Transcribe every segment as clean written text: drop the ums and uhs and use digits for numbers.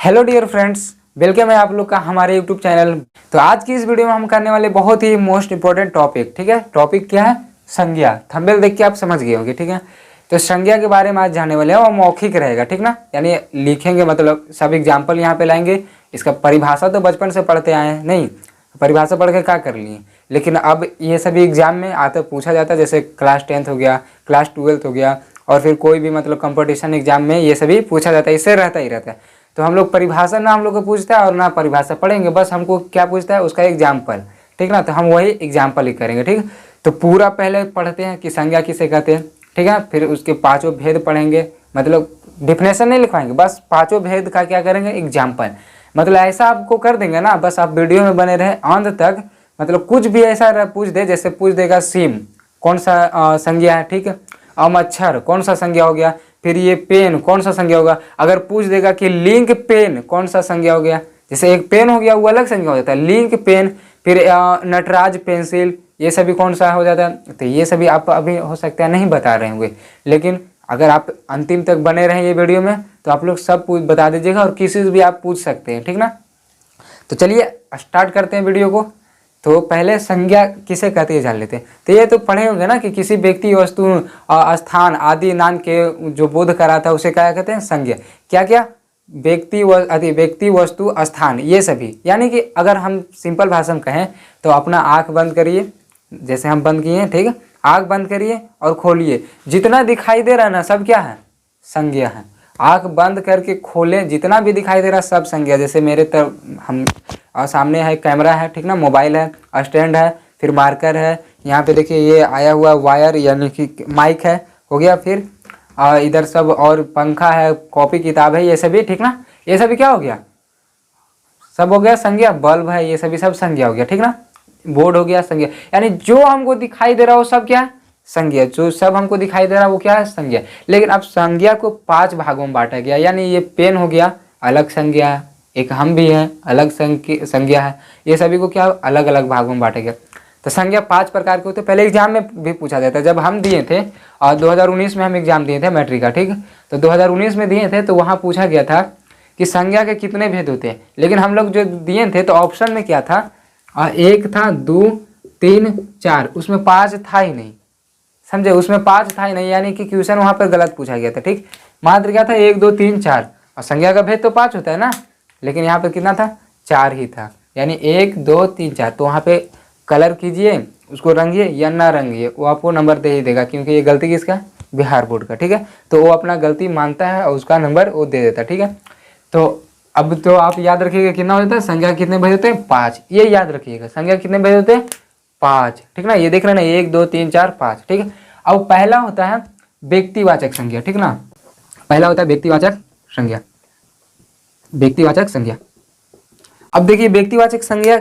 Hello dear friends, welcome है आप लोग का हमारे यूट्यूब चैनल। तो आज की इस वीडियो में हम करने वाले बहुत ही मोस्ट इंपॉर्टेंट टॉपिक, ठीक है। टॉपिक क्या है? संज्ञा। थंबनेल देख के आप समझ गए होंगे, ठीक है। तो संज्ञा के बारे में आज जानने वाले हैं और मौखिक रहेगा, ठीक ना, यानी लिखेंगे, मतलब सब एग्जाम्पल यहाँ पे लाएंगे। इसका परिभाषा तो बचपन से पढ़ते आए हैं, नहीं परिभाषा पढ़ के क्या कर लिए, लेकिन अब ये सभी एग्जाम में आता पूछा जाता है। जैसे क्लास 10th हो गया, क्लास 12th हो गया, और फिर कोई भी मतलब कंपटीशन एग्जाम में ये सभी पूछा जाता है, इससे रहता ही रहता है। तो हम लोग परिभाषा ना हम लोग को पूछता है और ना परिभाषा पढ़ेंगे, बस हमको क्या पूछता है उसका एग्जाम्पल, ठीक ना। तो हम वही एग्जाम्पल ही करेंगे, ठीक। तो पूरा पहले पढ़ते हैं कि संज्ञा किसे कहते हैं, ठीक है। फिर उसके पांचों भेद पढ़ेंगे, मतलब डिफिनेशन नहीं लिखवाएंगे, बस पांचों भेद का क्या करेंगे, एग्जाम्पल। मतलब ऐसा आपको कर देंगे ना, बस आप वीडियो में बने रहे अंत तक। मतलब कुछ भी ऐसा पूछ दे, जैसे पूछ देगा सिम कौन सा संज्ञा है, ठीक है। मच्छर कौन सा संज्ञा हो गया, फिर ये पेन कौन सा संज्ञा होगा। अगर पूछ देगा कि लिंक पेन कौन सा संज्ञा हो गया, जैसे एक पेन हो गया वो अलग संज्ञा हो जाता है, लिंक पेन। फिर नटराज पेंसिल, ये सभी कौन सा हो जाता है। तो ये सभी आप अभी हो सकता है नहीं बता रहे होंगे, लेकिन अगर आप अंतिम तक बने रहें ये वीडियो में तो आप लोग सब बता दीजिएगा, और किसी से भी आप पूछ सकते हैं, ठीक ना। तो चलिए स्टार्ट करते हैं वीडियो को। तो पहले संज्ञा किसे कहते हैं जान लेते हैं। तो ये तो पढ़े होंगे ना कि किसी व्यक्ति, वस्तु, स्थान आदि नाम के जो बोध कराता है उसे क्या कहते हैं, संज्ञा। क्या क्या? व्यक्ति, वस्तु, स्थान, ये सभी। यानी कि अगर हम सिंपल भाषा में कहें तो अपना आँख बंद करिए, जैसे हम बंद किए हैं, ठीक है। आँख बंद करिए और खोलिए, जितना दिखाई दे रहा है ना सब क्या है, संज्ञा है। आँख बंद करके खोलें, जितना भी दिखाई दे रहा है सब संज्ञा। जैसे मेरे तरफ हम सामने है कैमरा है, ठीक ना, मोबाइल है, स्टैंड है, फिर मार्कर है, यहाँ पे देखिए ये आया हुआ वायर यानी कि माइक है, हो गया। फिर इधर सब और पंखा है, कॉपी किताब है, ये सभी, ठीक ना। ये सभी क्या हो गया, सब हो गया संज्ञा। बल्ब है, ये सभी सब संज्ञा हो गया, ठीक ना। बोर्ड हो गया संज्ञा। यानी जो हमको दिखाई दे रहा हो सब क्या है, संज्ञा। जो सब हमको दिखाई दे रहा है वो क्या है, संज्ञा। लेकिन अब संज्ञा को 5 भागों में बांटा गया। यानी ये पेन हो गया, अलग संज्ञा है। एक हम भी है, अलग संज्ञा है। ये सभी को क्या अलग अलग भागों में बांटा गया। तो संज्ञा 5 प्रकार के होते हैं। पहले एग्जाम में भी पूछा जाता है, जब हम दिए थे और 2019 में हम एग्जाम दिए थे मैट्रिक का, ठीक। तो 2019 में दिए थे तो वहाँ पूछा गया था कि संज्ञा के कितने भेद होते हैं। लेकिन हम लोग जो दिए थे तो ऑप्शन में क्या था, 1 था, 2, 3, 4, उसमें 5 था ही नहीं, समझे। उसमें 5 था ही नहीं, यानी कि क्वेश्चन वहाँ पर गलत पूछा गया था, ठीक। मात्र क्या था, 1, 2, 3, 4, और संज्ञा का भेद तो 5 होता है ना, लेकिन यहाँ पर कितना था, 4 ही था। यानी 1, 2, 3, 4। तो वहाँ पे कलर कीजिए, उसको रंगिए या ना रंगिए, वो आपको नंबर दे ही देगा, क्योंकि ये गलती किसका, बिहार बोर्ड का, ठीक है। तो वो अपना गलती मानता है और उसका नंबर वो दे देता है, ठीक है। तो अब तो आप याद रखिएगा कितना होता है, संज्ञा कितने भेद होते हैं, 5। ये याद रखिएगा, संज्ञा कितने भेद होते हैं, 5, ठीक ना। ये देख रहे ना, 1, 2, 3, 4, 5, ठीक है। अब पहला होता है व्यक्तिवाचक संज्ञा, ठीक ना। पहला होता है व्यक्तिवाचक संज्ञा, व्यक्तिवाचक संज्ञा। अब देखिए व्यक्तिवाचक संज्ञा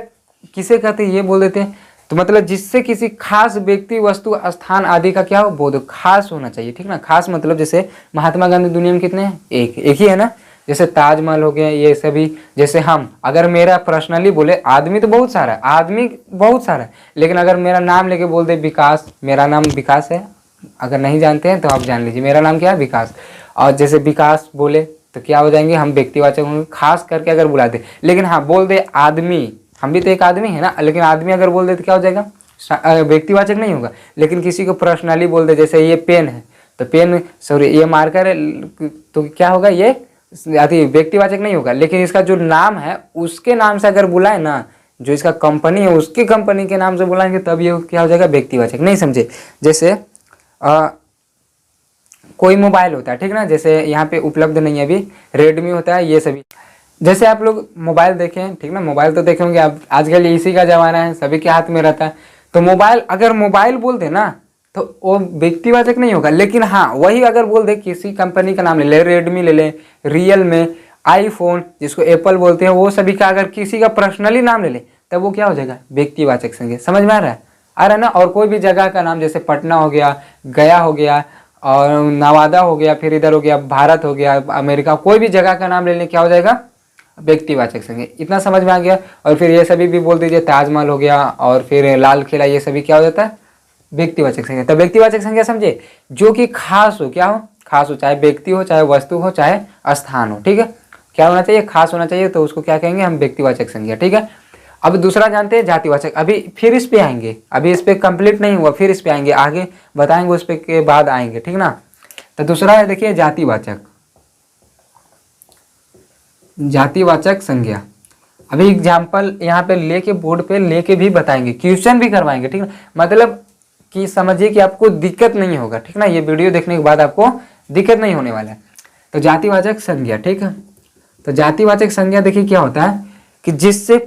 किसे कहते हैं ये बोल देते हैं। तो मतलब जिससे किसी खास व्यक्ति, वस्तु, स्थान आदि का क्या हो, बोध खास होना चाहिए, ठीक ना। खास मतलब जैसे महात्मा गांधी दुनिया में कितने हैं, एक ही है ना। जैसे ताजमहल हो गया, ये सभी। जैसे हम, अगर मेरा पर्सनली बोले, आदमी तो बहुत सारा है, आदमी बहुत सारा है, लेकिन अगर मेरा नाम लेके बोल दे विकास, मेरा नाम विकास है, अगर नहीं जानते हैं तो आप जान लीजिए मेरा नाम क्या है, विकास। और जैसे विकास बोले तो क्या हो जाएंगे, हम व्यक्तिवाचक होंगे, खास करके अगर बुला दे। लेकिन हाँ बोल दे आदमी, हम भी तो एक आदमी है ना, लेकिन आदमी अगर बोल दे तो क्या हो जाएगा, व्यक्तिवाचक नहीं होगा। लेकिन किसी को पर्सनली बोल दे, जैसे ये पेन है तो पेन, सॉरी ये मार्कर है, तो क्या होगा, ये व्यक्तिवाचक नहीं होगा। लेकिन इसका जो नाम है उसके नाम से अगर बुलाए ना, जो इसका कंपनी है उसकी कंपनी के नाम से बुलाएंगे, तब ये क्या हो जाएगा, व्यक्तिवाचक। नहीं समझे। जैसे कोई मोबाइल होता है, ठीक ना, जैसे यहाँ पे उपलब्ध नहीं है अभी, रेडमी होता है, ये सभी। जैसे आप लोग मोबाइल देखें, ठीक ना, मोबाइल तो देखे होंगे आप, आजकल इसी का जमाना है, सभी के हाथ में रहता है। तो मोबाइल, अगर मोबाइल बोल दे ना तो वो व्यक्तिवाचक नहीं होगा। लेकिन हाँ वही अगर बोल दे किसी कंपनी का नाम ले ले, रेडमी ले ले, रियल में, आईफोन जिसको एप्पल बोलते हैं, वो सभी का अगर किसी का पर्सनली नाम ले ले तब वो क्या हो जाएगा, व्यक्तिवाचक संज्ञा। समझ में आ रहा है, ना। और कोई भी जगह का नाम, जैसे पटना हो गया, गया हो गया, और नवादा हो गया, फिर इधर हो गया भारत हो गया, अमेरिका, कोई भी जगह का नाम ले लें क्या हो जाएगा, व्यक्तिवाचक संज्ञा। इतना समझ में आ गया। और फिर ये सभी भी बोल दीजिए, ताजमहल हो गया और फिर लाल किला, ये सभी क्या हो जाता है, व्यक्तिवाचक संज्ञा। तो व्यक्तिवाचक संज्ञा समझे, जो कि खास हो, क्या हो, खास हो, चाहे व्यक्ति हो, चाहे वस्तु हो, चाहे स्थान हो, ठीक है। क्या होना चाहिए, खास होना चाहिए, तो उसको क्या कहेंगे हम, व्यक्तिवाचक संज्ञा। ठीक है, अब दूसरा जानते हैं जातिवाचक। अभी फिर इस पे आएंगे, अभी इस पे कंप्लीट नहीं हुआ, फिर इस पे आएंगे, आगे बताएंगे, उस पे के बाद आएंगे। ठीक ना, तो दूसरा है देखिए जातिवाचक, जातिवाचक संज्ञा। अभी एग्जाम्पल यहाँ पे लेके बोर्ड पे लेके भी बताएंगे, क्वेश्चन भी करवाएंगे। ठीक ना, मतलब कि समझिए कि आपको दिक्कत नहीं होगा। ठीक ना, ये वीडियो देखने के बाद आपको दिक्कत नहीं होने वाला है। तो जातिवाचक संज्ञा, ठीक है, तो जातिवाचक संज्ञा देखिए क्या होता है कि जिससे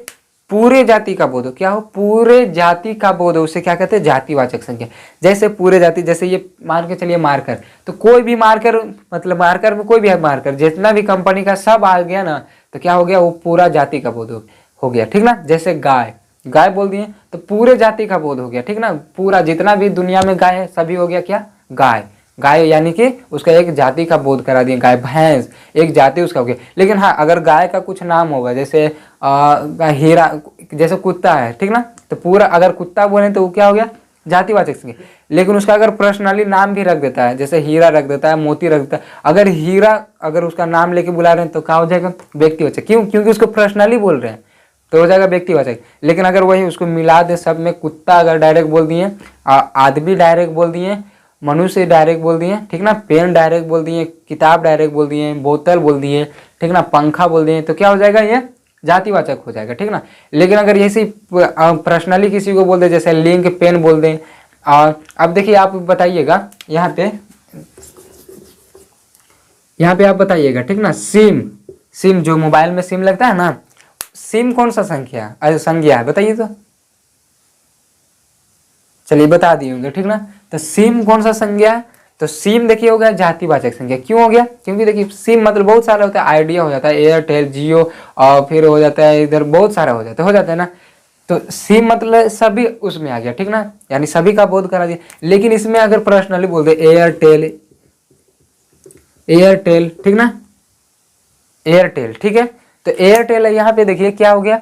पूरे जाति का बोध हो, क्या हो, पूरे जाति का बोध हो, उसे क्या कहते हैं, जातिवाचक संज्ञा। जैसे पूरे जाति, जैसे ये मान के चलिए मार्कर, तो कोई भी मार्कर, मतलब मार्कर में कोई भी है मार्कर, जितना भी कंपनी का सब आ गया ना, तो क्या हो गया, वो पूरा जाति का बोध हो गया। ठीक ना, जैसे गाय, गाय बोल दिए तो पूरे जाति का बोध हो गया। ठीक ना, पूरा जितना भी दुनिया में गाय है सभी हो गया क्या, गाय। गाय यानी कि उसका एक जाति का बोध करा दिए। गाय, भैंस, एक जाति उसका हो गया। लेकिन हाँ, अगर गाय का कुछ नाम होगा, जैसे हीरा, जैसे कुत्ता है, ठीक ना, तो पूरा अगर कुत्ता बोले तो वो क्या हो गया, जातिवाचक संज्ञा। लेकिन उसका अगर पर्सनली नाम भी रख देता है, जैसे हीरा रख देता है, मोती रख देता है, अगर हीरा अगर उसका नाम लेके बुला रहे हैं तो क्या हो जाएगा, व्यक्तिवाचक। क्यों, क्योंकि उसको पर्सनली बोल रहे हैं तो हो जाएगा व्यक्तिवाचक। लेकिन अगर वही उसको मिला दे सब में, कुत्ता अगर डायरेक्ट बोल दिए, आदमी डायरेक्ट बोल दिए, मनुष्य डायरेक्ट बोल दिए, ठीक ना, पेन डायरेक्ट बोल दिए, किताब डायरेक्ट बोल दिए, बोतल बोल दिए, ठीक ना, पंखा बोल दिए, तो क्या हो जाएगा, ये जातिवाचक हो जाएगा। ठीक ना, लेकिन अगर यही पर्सनली किसी को बोल दे, जैसे लिंक पेन बोल दें, अब देखिए आप बताइएगा यहाँ पे आप बताइएगा, ठीक ना, सिम, सिम जो मोबाइल में सिम लगता है ना, सिम कौन सा संज्ञा है बताइए तो, चलिए बता दिए होंगे। ठीक ना, तो सिम कौन सा संज्ञा है, तो सिम देखिए हो गया जातिवाचक संज्ञा। क्यों हो गया, क्योंकि देखिए सिम मतलब बहुत सारा होता है, आइडिया हो जाता है, एयरटेल, जियो, और फिर हो जाता है इधर बहुत सारा हो जाता है ना, तो सिम मतलब सभी उसमें आ गया। ठीक ना, यानी सभी का बोध करा दिया। लेकिन इसमें अगर पर्सनली बोल दे एयरटेल, एयरटेल, ठीक ना, एयरटेल, ठीक है, तो एयरटेल यहाँ पे देखिए क्या हो गया,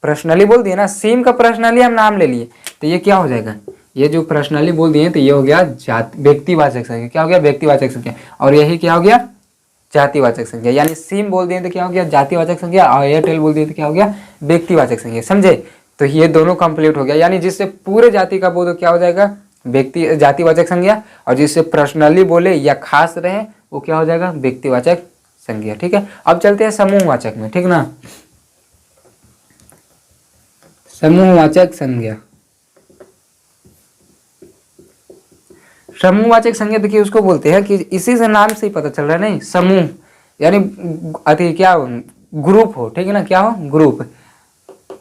पर्सनली बोल दिए ना, सिम का पर्सनली हम नाम ले लिए, तो ये क्या हो जाएगा, ये जो पर्सनली बोल दिए तो ये हो गया व्यक्तिवाचक संज्ञा। क्या हो गया, व्यक्तिवाचक संज्ञा। और यही क्या हो गया, जातिवाचक संज्ञा। यानी सिम बोल दिए तो क्या हो गया, जातिवाचक संज्ञा, और एयरटेल बोल दिए तो क्या हो गया, व्यक्तिवाचक संज्ञा। समझे, तो ये दोनों कंप्लीट हो गया। यानी जिससे पूरे जाति का बोध क्या हो जाएगा, व्यक्ति जातिवाचक संज्ञा, और जिससे पर्सनली बोले या खास रहे वो क्या हो जाएगा, व्यक्तिवाचक संज्ञा। ठीक है, अब चलते हैं समूहवाचक में। ठीक ना, समूहवाचक संज्ञा, समूहवाचक संज्ञा देखिए उसको बोलते हैं कि इसी से नाम से ही पता चल रहा है, नहीं, समूह यानी अति क्या हो, ग्रुप हो। ठीक है ना, क्या हो, ग्रुप।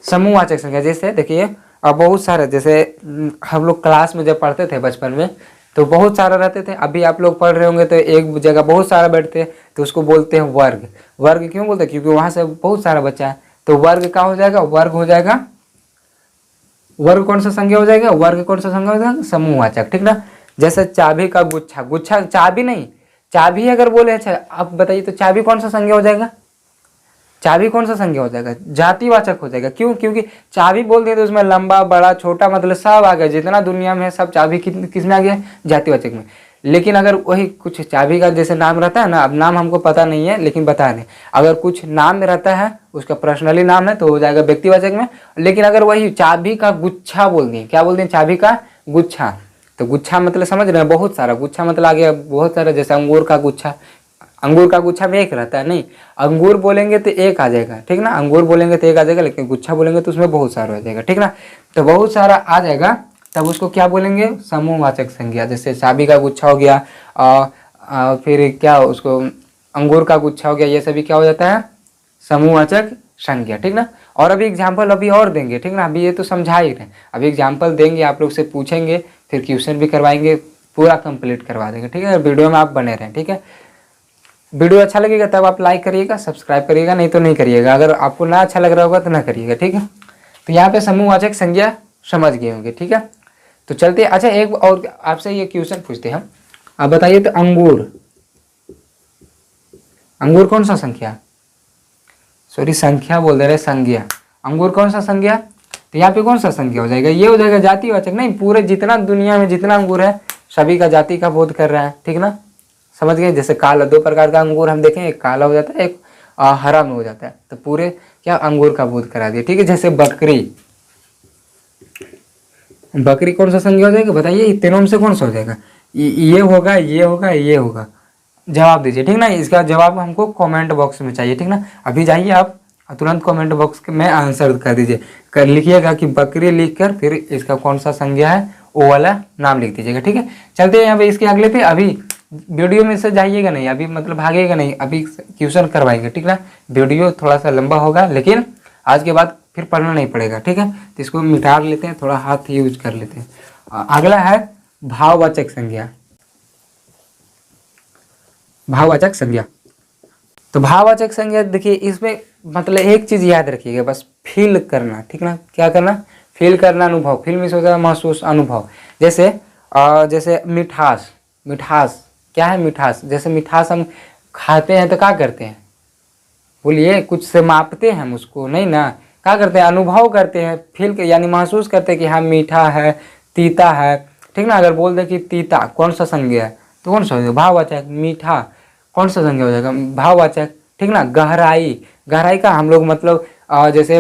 समूहवाचक संज्ञा जैसे देखिए अब बहुत सारे, जैसे हम लोग क्लास में जब पढ़ते थे बचपन में तो बहुत सारा रहते थे। अभी आप लोग पढ़ रहे होंगे तो एक जगह बहुत सारा बैठते हैं, तो उसको बोलते हैं वर्ग। वर्ग क्यों बोलते हैं, क्योंकि वहां से बहुत सारा बच्चा है, तो वर्ग क्या हो जाएगा, वर्ग हो जाएगा, वर्ग कौन सा संज्ञा हो जाएगा, वर्ग कौन सा संज्ञा हो जाएगा, समूहवाचक। ठीक ना, जैसे चाबी का गुच्छा, गुच्छा चाबी नहीं, चाबी अगर बोले, अच्छा आप बताइए तो चाबी कौन सा संज्ञा हो जाएगा, चाबी कौन सा संज्ञा हो जाएगा, जातिवाचक हो जाएगा। क्यों, क्योंकि चाबी बोल दिए तो उसमें लंबा बड़ा छोटा मतलब सब आ गया, जितना दुनिया में है सब चाबी किसमें आ गया, जातिवाचक में। लेकिन अगर वही कुछ चाबी का जैसे नाम रहता है ना, अब नाम हमको पता नहीं है लेकिन बता दें, अगर कुछ नाम रहता है उसका पर्सनली नाम है तो हो जाएगा व्यक्तिवाचक में। लेकिन अगर वही चाबी का गुच्छा बोल दिए, क्या बोल दिए, चाबी का गुच्छा, तो गुच्छा मतलब समझ रहे हैं, बहुत सारा, गुच्छा मतलब आ गया बहुत सारा, जैसे अंगूर का गुच्छा, अंगूर का गुच्छा में एक रहता है, नहीं, अंगूर बोलेंगे तो एक आ जाएगा, ठीक ना, अंगूर बोलेंगे तो एक आ जाएगा, लेकिन गुच्छा बोलेंगे तो उसमें बहुत सारा हो जाएगा। ठीक ना, तो बहुत सारा आ जाएगा तब उसको क्या बोलेंगे, समूहवाचक संज्ञा। जैसे चाबी का गुच्छा हो गया, फिर क्या उसको अंगूर का गुच्छा हो गया, ये सभी क्या हो जाता है, समूहवाचक संज्ञा। ठीक ना, और अभी एग्जाम्पल अभी और देंगे। ठीक ना, अभी ये तो समझा ही रहे, अभी एग्जाम्पल देंगे, आप लोग से पूछेंगे, फिर क्वेश्चन भी करवाएंगे, पूरा कंप्लीट करवा देंगे। ठीक है, वीडियो में आप बने रहें। ठीक है, वीडियो अच्छा लगेगा तब आप लाइक करिएगा, सब्सक्राइब करिएगा, नहीं तो नहीं करिएगा। अगर आपको ना अच्छा लग रहा होगा तो ना करिएगा। ठीक है, तो यहाँ पे समूहवाचक संज्ञा समझ गए होंगे। ठीक है, तो चलते, अच्छा एक और आपसे ये क्वेश्चन पूछते हैं, आप बताइए तो अंगूर, अंगूर कौन सा संख्या, सॉरी संख्या बोल दे रहे, संज्ञा, अंगूर कौन सा संज्ञा, तो यहाँ पे कौन सा संज्ञा हो जाएगा, ये हो जाएगा जातिवाचक। नहीं, पूरे जितना दुनिया में जितना अंगूर है सभी का जाति का बोध कर रहा है। ठीक ना, समझ गए, जैसे काला, दो प्रकार का अंगूर हम देखें, एक काला हो जाता है, एक हरा में हो जाता है, तो पूरे क्या अंगूर का बोध करा दिया, ठीक है। जैसे बकरी, बकरी कौन सा संज्ञा हो जाएगा बताइए, इन तीनों में से कौन सा हो जाएगा? ये होगा, ये होगा, ये होगा। जवाब दीजिए, ठीक ना। इसका जवाब हमको कमेंट बॉक्स में चाहिए, ठीक ना। अभी जाइए आप तुरंत कमेंट बॉक्स में आंसर कर दीजिए, कर लिखिएगा कि बकरी, लिखकर फिर इसका कौन सा संज्ञा है वो वाला नाम लिख दीजिएगा, ठीक है। चलते हैं यहाँ पे इसके अगले पे। अभी वीडियो में से जाइएगा नहीं, अभी मतलब भागेगा नहीं, अभी क्वेश्चन करवाएंगे, ठीक ना। वीडियो थोड़ा सा लंबा होगा, लेकिन आज के बाद फिर पढ़ना नहीं पड़ेगा, ठीक है। तो इसको मिटा लेते हैं, थोड़ा हाथ यूज कर लेते हैं। अगला है भाववाचक संज्ञा। भाववाचक संज्ञा, तो भाववाचक संज्ञा देखिए, इसमें मतलब एक चीज याद रखिएगा बस, फील करना, ठीक ना। क्या करना? फील करना, अनुभव। फील में सोचा महसूस, अनुभव। जैसे जैसे मिठास, मिठास क्या है? मिठास, जैसे मिठास हम खाते हैं तो क्या करते हैं? बोलिए, कुछ से मापते हैं हम उसको नहीं ना, क्या करते हैं? अनुभव करते हैं, फील यानी महसूस करते हैं कि हाँ मीठा है, तीता है, ठीक ना। अगर बोल दे कि तीता कौन सा संज्ञा है तो कौन सा हो जाएगा? भाववाचक। मीठा कौन सा संज्ञा हो जाएगा? भाववाचक, ठीक ना। गहराई, गहराई का हम लोग मतलब जैसे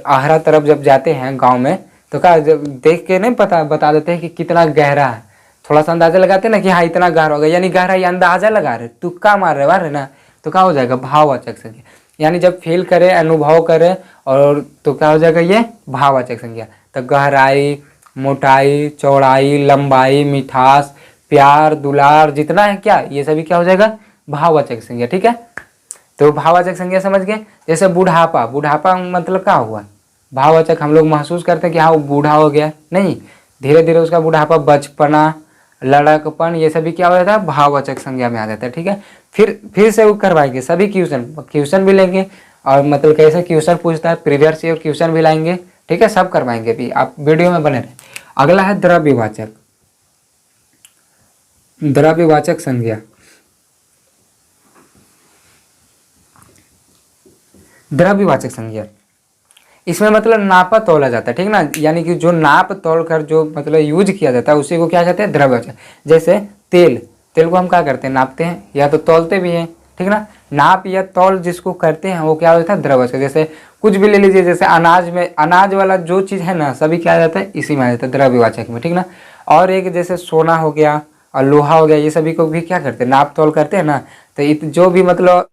आहरा तरफ जब जाते हैं गांव में तो क्या जब देख के नहीं पता बता देते हैं कि कितना गहरा है, थोड़ा सा अंदाजा लगाते हैं ना कि हाँ इतना गहरा होगा, यानी गहराई अंदाजा लगा रहे, तुक्का मार रहे ना, तो क्या हो जाएगा? भाववाचक संज्ञा। यानी जब फील करे, अनुभव करे और तो क्या हो जाएगा? ये भाववाचक संज्ञा। तो गहराई, मोटाई, चौड़ाई, लंबाई, मिठास, प्यार, दुलार, जितना है क्या, ये सभी क्या हो जाएगा? भाववाचक संज्ञा, ठीक है। तो भाववाचक संज्ञा समझ गए। जैसे बुढ़ापा, बुढ़ापा मतलब क्या हुआ? भाववाचक। हम लोग महसूस करते हैं कि हाँ वो बूढ़ा हो गया, नहीं, धीरे धीरे उसका बुढ़ापा, बचपना, लड़कपन, ये सभी क्या हो जाता है? भाववाचक संज्ञा में आ जाता है, ठीक है। फिर से वो करवाएंगे सभी क्वेश्चन, क्वेश्चन भी लेंगे और मतलब कैसे क्वेश्चन पूछता है, प्रीवियस ईयर क्वेश्चन भी लाएंगे, ठीक है, सब करवाएंगे भी, आप वीडियो में बने रहे। अगला है द्रव्यवाचक, द्रव्यवाचक संज्ञा। द्रव्यवाचक संज्ञा, इसमें मतलब नापा तोला जाता है, ठीक ना। यानी कि जो नाप तोल कर जो मतलब यूज किया जाता है उसी को क्या कहते हैं? द्रव्यवाचक। जैसे तेल, तेल को हम क्या करते हैं? नापते हैं या तो तौलते भी हैं, ठीक ना। नाप या तौल जिसको करते हैं वो क्या होता है? द्रव्यवाचक। जैसे कुछ भी ले लीजिए, जैसे अनाज में, अनाज वाला जो चीज़ है ना सभी क्या आ जाता है? इसी में आ जाता है, द्रव्यवाचक में, ठीक ना। और एक जैसे सोना हो गया और लोहा हो गया, ये सभी को भी क्या करते हैं? नाप तोल करते हैं ना। तो जो भी मतलब,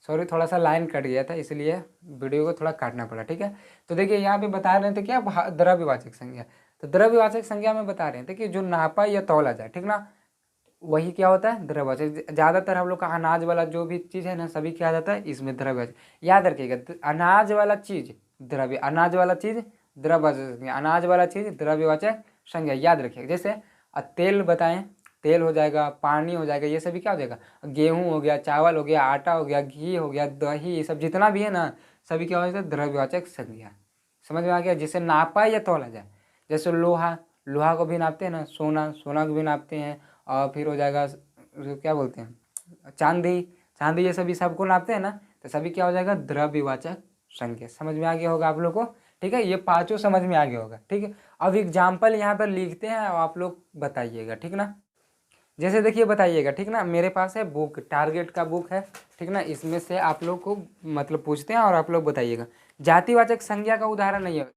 सॉरी थोड़ा सा लाइन कट गया था इसलिए वीडियो को थोड़ा काटना पड़ा, ठीक है। तो देखिए यहाँ पे बता रहे थे क्या? द्रव्यवाचक संज्ञा। तो द्रव्यवाचक संज्ञा में बता रहे थे कि जो नापा या तौला जाए, ठीक ना, वही क्या होता है? द्रव्यवाचक। ज़्यादातर हम लोग का अनाज वाला जो भी चीज़ है ना सभी क्या आ जाता है? इसमें द्रव्यवाचक। याद रखिएगा, अनाज वाला चीज़ द्रव्य, अनाज वाला चीज़ द्रव्यवाचक संज्ञा, अनाज वाला चीज़ द्रव्यवाचक संज्ञा, याद रखिएगा। जैसे तेल बताएं, तेल हो जाएगा, पानी हो जाएगा, ये सभी क्या हो जाएगा? गेहूं हो गया, चावल हो गया, आटा हो गया, घी हो गया, दही, ये सब जितना भी है ना सभी क्या हो जाता है? द्रव्यवाचक संज्ञा। समझ में आ गया? जिसे नापा या तौला जाए। जैसे लोहा, लोहा को भी नापते हैं ना, सोना, सोना को भी नापते हैं, और फिर हो जाएगा क्या बोलते हैं? चांदी, चांदी, ये सभी सबको नापते हैं ना, तो सभी क्या हो जाएगा? द्रव्यवाचक संज्ञा। समझ में आ गया होगा आप लोग को, ठीक है। ये पांचों समझ में आ गया होगा, ठीक है। अब एग्जाम्पल यहाँ पर लिखते हैं और आप लोग बताइएगा, ठीक ना। जैसे देखिए बताइएगा, ठीक ना। मेरे पास है बुक, टारगेट का बुक है, ठीक ना। इसमें से आप लोग को मतलब पूछते हैं और आप लोग बताइएगा। जातिवाचक संज्ञा का उदाहरण नहीं है।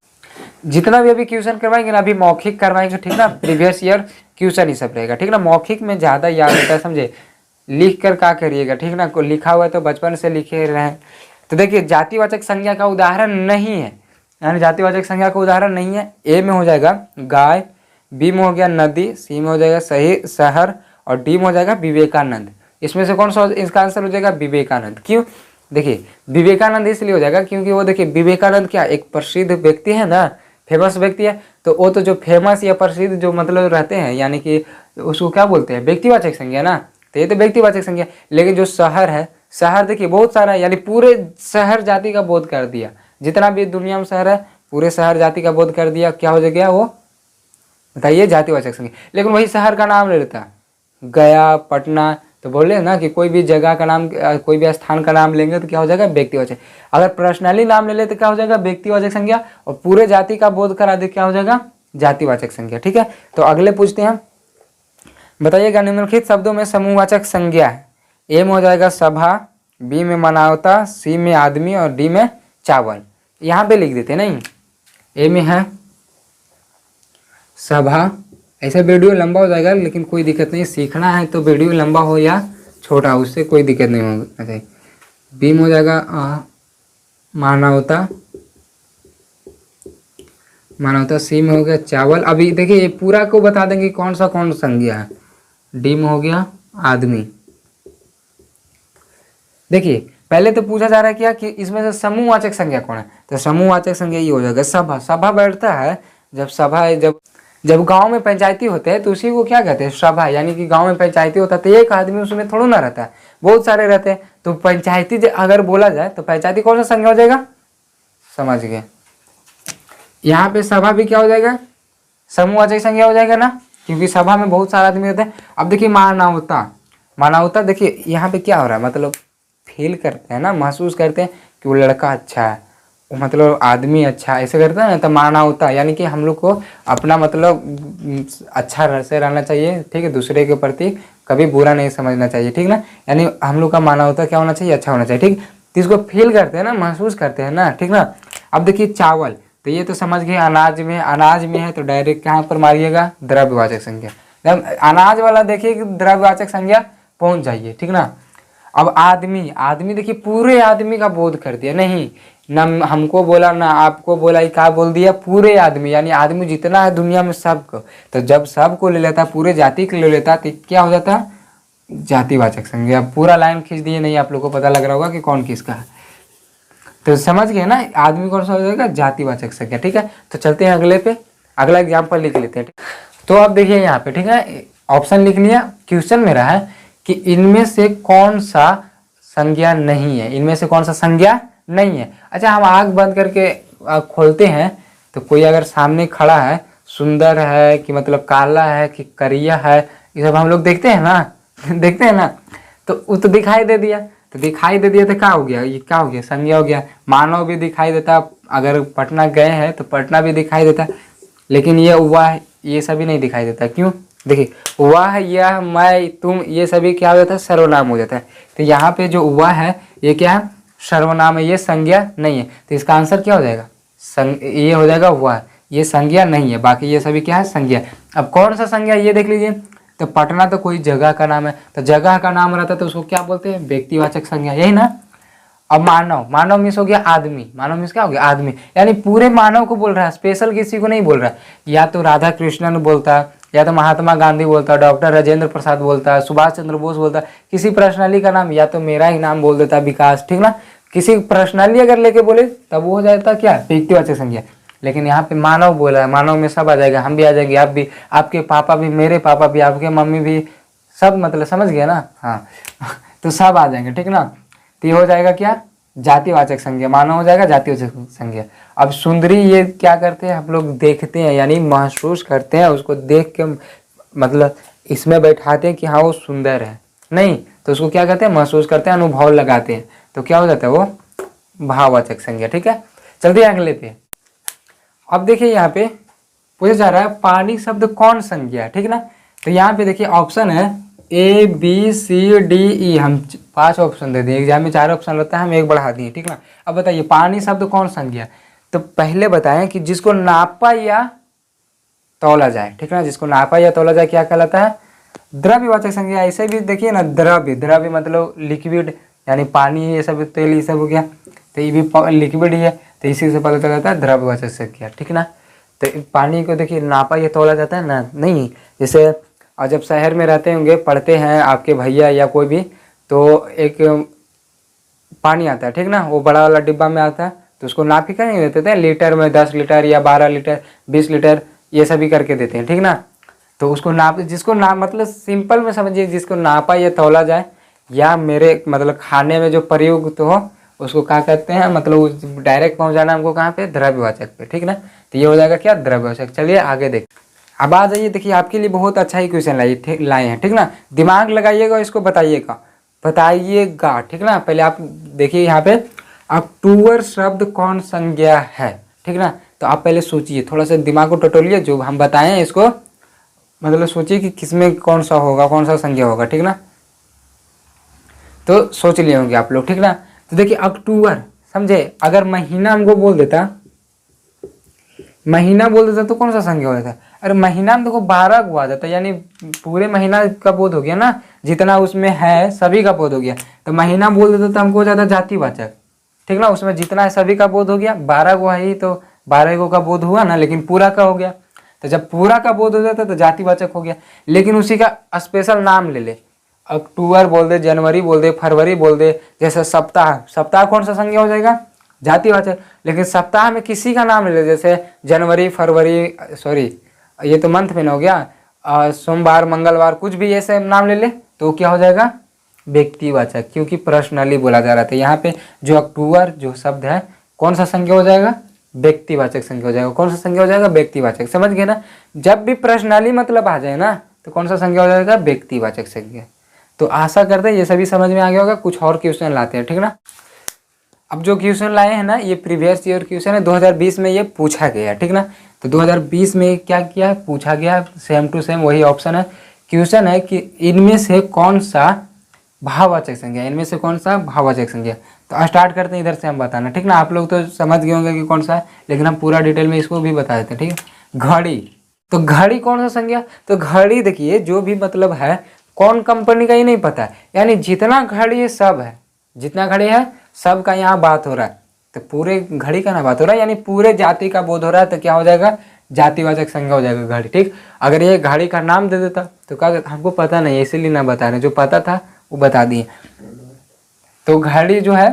जितना भी अभी क्वेश्चन करवाएंगे ना, अभी मौखिक करवाएंगे, ठीक ना। प्रीवियस ईयर क्वेश्चन ही सब रहेगा, ठीक ना। मौखिक में ज़्यादा याद होता है, समझे। लिख कर क्या करिएगा, ठीक ना। को लिखा हुआ है तो बचपन से लिखे रहे। तो देखिए जातिवाचक संज्ञा का उदाहरण नहीं है, यानी जातिवाचक संज्ञा का उदाहरण नहीं है। ए में हो जाएगा गाय, बी में हो गया नदी, सी में हो जाएगा सही शहर, और डी में हो जाएगा विवेकानंद। इसमें से कौन सा इसका आंसर हो जाएगा? विवेकानंद। क्यों? देखिए विवेकानंद इसलिए हो जाएगा क्योंकि वो देखिए विवेकानंद क्या एक प्रसिद्ध व्यक्ति है ना, फेमस व्यक्ति है। तो वो तो जो फेमस या प्रसिद्ध जो मतलब रहते हैं, यानी कि उसको क्या बोलते हैं? व्यक्तिवाचक संज्ञा ना। तो ये तो व्यक्तिवाचक संज्ञा। लेकिन जो शहर है, शहर देखिए बहुत सारा है, यानी पूरे शहर जाति का बोध कर दिया। जितना भी दुनिया में शहर है पूरे शहर जाति का बोध कर दिया। क्या हो गया वो? बताइए, जातिवाचक संज्ञा। लेकिन वही शहर का नाम ले लेता, गया, पटना, तो बोले ना कि कोई भी जगह का नाम, कोई भी स्थान का नाम लेंगे तो क्या हो जाएगा? व्यक्तिवाचक। अगर पर्सनली नाम ले ले तो क्या हो जाएगा? व्यक्तिवाचक संज्ञा। और पूरे जाति का बोध करा दे क्या हो जाएगा? जातिवाचक संज्ञा, ठीक है। तो अगले पूछते हैं, बताइएगा निम्नलिखित शब्दों में समूहवाचक संज्ञा है। ए में हो जाएगा सभा, बी में मानवता, सी में आदमी और डी में चावल। यहाँ पे लिख देते नहीं। ए में है सभा। ऐसा वीडियो लंबा हो जाएगा लेकिन कोई दिक्कत नहीं, सीखना है तो वीडियो लंबा हो या छोटा उससे कोई दिक्कत नहीं होना चाहिए। बी में हो जाएगा मानवता, मानवता। सी में हो गया चावल। अभी देखिए ये पूरा को बता देंगे कौन संज्ञा है। डी में हो गया आदमी। देखिए पहले तो पूछा जा रहा है क्या कि इसमें से समूहवाचक संज्ञा कौन है, तो समूहवाचक संज्ञा ये हो जाएगा सभा। सभा बैठता है जब सभा, जब गांव में पंचायती होते हैं तो उसी को क्या कहते हैं, सभा। यानी कि गांव में पंचायती होता है तो एक आदमी उसमें थोड़ा ना रहता है, बहुत सारे रहते हैं। तो पंचायती अगर बोला जाए तो पंचायती कौन सा संज्ञा हो जाएगा, समझ गए। यहाँ पे सभा भी क्या हो जाएगा, समूहवाचक संज्ञा हो जाएगा ना, क्योंकि सभा में बहुत सारे आदमी रहते हैं। अब देखिए मानवता, मानवता देखिए यहाँ पे क्या हो रहा है, मतलब फील करते हैं ना, महसूस करते हैं कि वो लड़का अच्छा है, वो मतलब आदमी अच्छा है, ऐसे करते हैं ना। तो मानवता यानी कि हम लोग को अपना मतलब अच्छा से रहना चाहिए, ठीक है, दूसरे के प्रति कभी बुरा नहीं समझना चाहिए, ठीक ना। यानी हम लोग का मानवता क्या होना चाहिए, अच्छा होना चाहिए, ठीक। तो इसको फील करते हैं ना, महसूस करते हैं ना, ठीक ना। अब देखिए चावल, तो ये तो समझ गए अनाज में, अनाज में है तो डायरेक्ट कहाँ पर मारिएगा, द्रव्यवाचक संज्ञा। जब अनाज वाला देखिए कि द्रव्यवाचक संज्ञा पहुंच जाइए, ठीक ना। अब आदमी, आदमी देखिए पूरे आदमी का बोध कर दिया, नहीं न हमको बोला ना आपको बोला, ये क्या बोल दिया, पूरे आदमी। यानी आदमी जितना है दुनिया में सबको, तो जब सबको ले लेता, पूरे जाति को ले लेता तो क्या हो जाता, जातिवाचक संज्ञा। पूरा लाइन खींच दिए, नहीं आप लोग को पता लग रहा होगा कि कौन किसका है, तो समझ गए ना, आदमी कौन सा हो जाएगा, जातिवाचक संज्ञा, ठीक है। तो चलते हैं अगले पे, अगला एग्जाम्पल लिख लेते हैं। तो अब देखिए यहाँ पे, ठीक है, ऑप्शन लिख लिया। क्वेश्चन मेरा है कि इनमें से कौन सा संज्ञा नहीं है, इनमें से कौन सा संज्ञा नहीं है। अच्छा हम आँख बंद करके खोलते हैं तो कोई अगर सामने खड़ा है, सुंदर है कि मतलब काला है कि करिया है, ये सब हम लोग देखते हैं ना देखते हैं ना, तो वो तो दिखाई दे दिया, तो दिखाई दे दिया तो क्या हो गया, ये क्या हो गया, संज्ञा हो गया। मानव भी दिखाई देता, अगर पटना गए हैं तो पटना भी दिखाई देता, लेकिन ये वह ये सभी नहीं दिखाई देता। क्यों, देखिए वह, यह, मैं, तुम, ये सभी क्या हो जाता है, सर्वनाम हो जाता है। तो यहाँ पे जो वह है ये क्या है, सर्वनाम है, ये संज्ञा नहीं है। तो इसका आंसर क्या हो जाएगा, ये हो जाएगा वह, ये संज्ञा नहीं है, बाकी ये सभी क्या है, संज्ञा। अब कौन सा संज्ञा ये देख लीजिए, तो पटना तो कोई जगह का नाम है, तो जगह का नाम रहता है तो उसको क्या बोलते हैं, व्यक्तिवाचक संज्ञा, यही ना। अब मानव, मानव मीन्स हो गया आदमी, मानव मीन्स क्या हो गया, आदमी। यानी पूरे मानव को बोल रहा है, स्पेशल किसी को नहीं बोल रहा है। या तो राधा कृष्णन बोलता, या तो महात्मा गांधी बोलता, डॉक्टर राजेंद्र प्रसाद बोलता, सुभाष चंद्र बोस बोलता, किसी पर्सनली का नाम, या तो मेरा ही नाम बोल देता विकास, ठीक ना। किसी पर्सनली अगर लेके बोले तब वो हो जाता क्या, व्यक्तिवाचक संज्ञा। लेकिन यहाँ पे मानव बोला है, मानव में सब आ जाएगा, हम भी आ जाएंगे, आप भी, आपके पापा भी, मेरे पापा भी, आपके मम्मी भी, सब, मतलब समझ गया ना, हाँ तो सब आ जाएंगे, ठीक ना। तो ये हो जाएगा क्या, जातिवाचक संज्ञा, मानव हो जाएगा जातिवाचक संज्ञा। अब सुंदरी ये क्या करते हैं, हम लोग देखते हैं, यानी महसूस करते हैं, उसको देख के मतलब इसमें बैठाते हैं कि हाँ वो सुंदर है, नहीं तो उसको क्या कहते हैं, महसूस करते हैं, अनुभव लगाते हैं, तो क्या हो जाता है वो भाववाचक संज्ञा, ठीक है। चलते हैं अगले पे। अब देखिए यहाँ पे पूछा जा रहा है पानी शब्द कौन संज्ञा है, ठीक ना। तो यहाँ पे देखिए ऑप्शन है A B C D E, हम 5 ऑप्शन दे दिए, एग्जाम में 4 ऑप्शन रहता है, हम 1 बढ़ा दिए, ठीक ना। अब बताइए पानी शब्द कौन संज्ञा, तो पहले बताएं कि जिसको नापा या तौला जाए, ठीक ना, जिसको नापा या तौला जाए क्या कहलाता है, द्रव्यवाचक संज्ञा। ऐसे भी देखिए ना, द्रव्य, द्रव्य मतलब लिक्विड, यानी पानी, ये सब तेल, ये सब हो गया, तो ये भी लिक्विड ही है, तो इसी से पता चलता है द्रव्यवाचक संज्ञा, ठीक ना। तो पानी को देखिए नापा या तौला जाता है ना, नहीं। जैसे और जब शहर में रहते होंगे, पढ़ते हैं आपके भैया या कोई भी, तो एक पानी आता है, ठीक ना, वो बड़ा वाला डिब्बा में आता है, तो उसको नाप के नहीं देते थे, लीटर में 10 लीटर या 12 लीटर 20 लीटर ये सभी करके देते हैं, ठीक ना। तो उसको नाप, जिसको नाप मतलब सिंपल में समझिए, जिसको नापा या तौला जाए, या मेरे मतलब खाने में जो प्रयुक्त हो उसको क्या कहते हैं, मतलब डायरेक्ट पहुंचाना हमको कहाँ पे, द्रव्यवाचक पे, ठीक ना। तो ये हो जाएगा क्या, द्रव्यवाचक। चलिए आगे देख, अब आ जाइए, देखिए आपके लिए बहुत अच्छा ही क्वेश्चन लाए हैं, ठीक ना। दिमाग लगाइएगा, इसको बताइएगा, ठीक ना। पहले आप देखिए यहाँ पे, अक्टूबर शब्द कौन संज्ञा है, ठीक ना। तो आप पहले सोचिए, थोड़ा सा दिमाग को टटोलिए, जो हम बताएं हैं इसको मतलब सोचिए कि किसमें कौन सा होगा, कौन सा संज्ञा होगा, ठीक ना। तो सोच लिए होंगे आप लोग, ठीक ना। तो देखिए अक्टूबर, समझे, अगर महीना हमको बोल देता, महीना बोल देता तो कौन सा संज्ञा हो जाता। अरे महीना में देखो 12 को आ जाता, यानी पूरे महीना का बोध हो गया ना, जितना उसमें है सभी का बोध हो गया। तो महीना बोल देता तो हमको हो जाता जातिवाचक, ठीक ना। उसमें जितना है सभी का बोध हो गया, 12 को है ही तो 12 को का बोध हुआ ना, लेकिन पूरा का हो गया। तो जब पूरा का बोध हो जाता तो जातिवाचक हो गया। लेकिन उसी का स्पेशल नाम ले ले, अक्टूबर बोल दे, जनवरी बोल दे, फरवरी बोल दे, जैसे सप्ताह, सप्ताह कौन सा संज्ञा हो जाएगा, जातिवाचक। लेकिन सप्ताह में किसी का नाम ले ले, जैसे जनवरी, फरवरी, सॉरी ये तो मंथ में ना हो गया, सोमवार, मंगलवार, कुछ भी ऐसे नाम ले ले तो क्या हो जाएगा, व्यक्तिवाचक, क्योंकि पर्सनली बोला जा रहा था। यहाँ पे जो अक्टूबर जो शब्द है कौन सा संज्ञा हो जाएगा, व्यक्तिवाचक संज्ञा हो जाएगा। कौन सा संज्ञा हो जाएगा, व्यक्तिवाचक। समझ गए ना, जब भी पर्सनली मतलब आ जाए ना तो कौन सा संज्ञा हो जाएगा, व्यक्तिवाचक संज्ञा। तो आशा करते हैं ये सभी समझ में आ गया होगा। कुछ और क्वेश्चन लाते हैं, ठीक ना। अब जो क्वेश्चन लाए हैं ना, ये प्रीवियस ईयर क्वेश्चन है, 2020 में ये पूछा गया है, ठीक ना। तो 2020 में क्या किया, पूछा गया, सेम टू सेम वही ऑप्शन है। क्वेश्चन है कि इनमें से कौन सा भाववाचक संज्ञा, इनमें से कौन सा भाववाचक संज्ञा। तो स्टार्ट करते हैं इधर से हम बताना, ठीक ना। आप लोग तो समझ गए होंगे कि कौन सा है, लेकिन हम पूरा डिटेल में इसको भी बता देते हैं, ठीक है। घड़ी, तो घड़ी कौन सा संज्ञा, तो घड़ी देखिए जो भी मतलब है, कौन कंपनी का ये नहीं पता है, यानी जितना घड़ी है सब है, जितना घड़ी है सब का यहाँ बात हो रहा है। तो पूरे घड़ी का ना बात हो रहा है, यानी पूरे जाति का बोध हो रहा है, तो क्या हो जाएगा, जातिवाचक संज्ञा हो जाएगा घड़ी, ठीक। अगर ये घड़ी का नाम दे देता तो क्या, हमको पता नहीं है इसीलिए ना बता रहे, जो पता था वो बता दिए। तो घड़ी जो है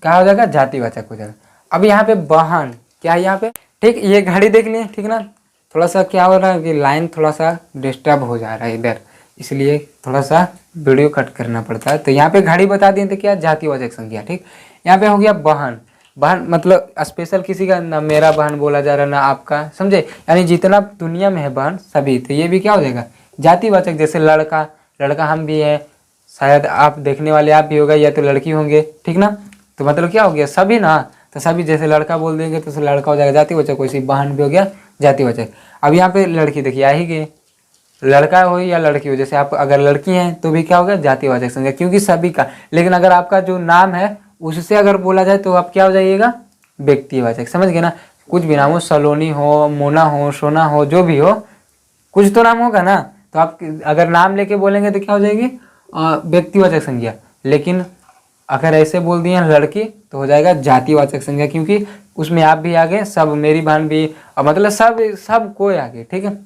क्या हो जाएगा, जातिवाचक हो जाएगा। अब यहाँ पे वाहन, क्या है यहाँ पे, ठीक, ये घड़ी देख लिए, ठीक ना। थोड़ा सा क्या हो रहा है कि लाइन थोड़ा सा डिस्टर्ब हो जा रहा है इधर, इसलिए थोड़ा सा वीडियो कट करना पड़ता है। तो यहाँ पे घड़ी बता दिए तो क्या, जातिवाचक संज्ञा, ठीक। यहाँ पे हो गया वाहन, वाहन मतलब स्पेशल किसी का, ना मेरा वाहन बोला जा रहा है ना आपका, समझे, यानी जितना दुनिया में है वाहन सभी, तो ये भी क्या हो जाएगा, जातिवाचक। जैसे लड़का, लड़का हम भी हैं, शायद आप देखने वाले आप भी होगा, या तो लड़की होंगे, ठीक ना। तो मतलब क्या हो गया, सभी ना, तो सभी, जैसे लड़का बोल देंगे तो लड़का हो जाएगा जातिवाचक, वैसे वाहन भी हो गया जातिवाचक। अब यहाँ पे लड़की देखिए आ ही गए, लड़का हो या लड़की हो, जैसे आप अगर लड़की हैं तो भी क्या होगा, जातिवाचक संज्ञा, क्योंकि सभी का। लेकिन अगर आपका जो नाम है उससे अगर बोला जाए तो आप क्या हो जाइएगा, व्यक्तिवाचक। समझ गए ना, कुछ भी नाम हो, सलोनी हो, मोना हो, सोना हो, जो भी हो, कुछ तो नाम होगा ना। तो आप अगर नाम लेके बोलेंगे तो क्या हो जाएगी, व्यक्तिवाचक संज्ञा। लेकिन अगर ऐसे बोल दिए लड़की तो हो जाएगा जातिवाचक संज्ञा, क्योंकि उसमें आप भी आगे, सब, मेरी बहन भी, और मतलब सब कोई आगे, ठीक है।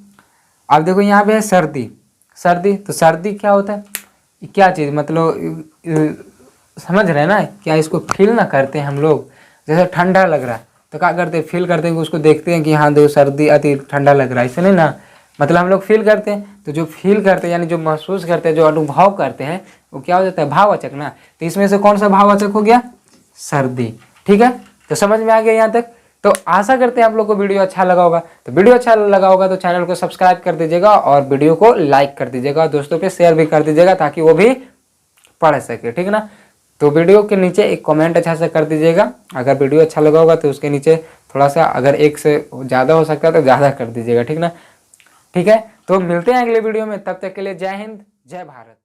अब देखो यहाँ पे है सर्दी, सर्दी, तो सर्दी क्या होता है, क्या चीज़, मतलब समझ रहे हैं ना, क्या इसको फील ना करते हैं हम लोग। जैसे ठंडा लग रहा है तो क्या करते हैं, फील करते हैं कि उसको देखते हैं कि हाँ देखो सर्दी अति ठंडा लग रहा है, ऐसे नहीं ना, मतलब हम लोग फील करते हैं। तो जो फील करते हैं यानी जो महसूस करते हैं, जो अनुभव करते हैं, वो क्या हो जाता है, भाववाचक ना। तो इसमें से कौन सा भाववाचक हो गया, सर्दी, ठीक है। तो समझ में आ गया यहाँ तक। तो आशा करते हैं आप लोग को वीडियो अच्छा लगा होगा। तो वीडियो अच्छा लगा होगा तो चैनल को सब्सक्राइब कर दीजिएगा और वीडियो को लाइक कर दीजिएगा, दोस्तों पे शेयर भी कर दीजिएगा ताकि वो भी पढ़ सके, ठीक ना। तो वीडियो के नीचे एक कमेंट अच्छा से कर दीजिएगा, अगर वीडियो अच्छा लगा होगा तो उसके नीचे थोड़ा सा, अगर एक से ज़्यादा हो सकता है तो ज़्यादा कर दीजिएगा, ठीक ना। ठीक है, तो मिलते हैं अगले वीडियो में, तब तक के लिए जय हिंद, जय भारत।